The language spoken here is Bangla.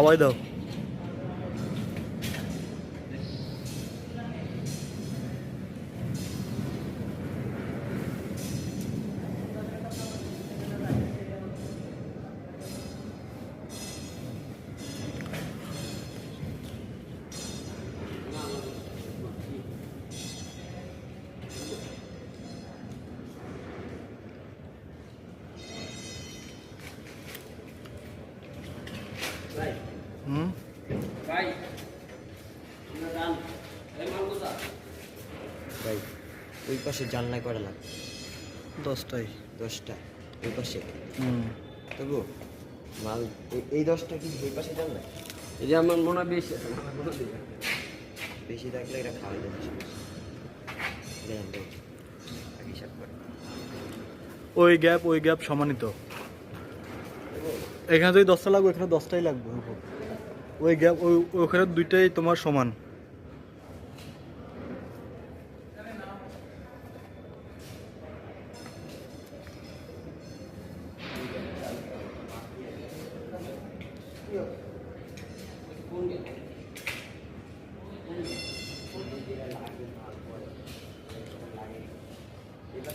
খাওয়াই দাও। হুম, ভাই ওই পাশে জানলায় করা লাগবে 10টাই। 10টা ওই পাশে হুম, তবু মাল এই 10টা কি ওই পাশে জানলায় এই যে আমার মনে হয় বেশি আছে বেশি থাকলে এটা খাওয়াই যাবে দেখেন দেখ হিসাব করে ওই গ্যাপ সমানিত। এখানে যদি 10টা লাগবে, এখানে 10টাই লাগবে। ওই গ্যাপ ওখানে দুইটাই তোমার সমান। এটা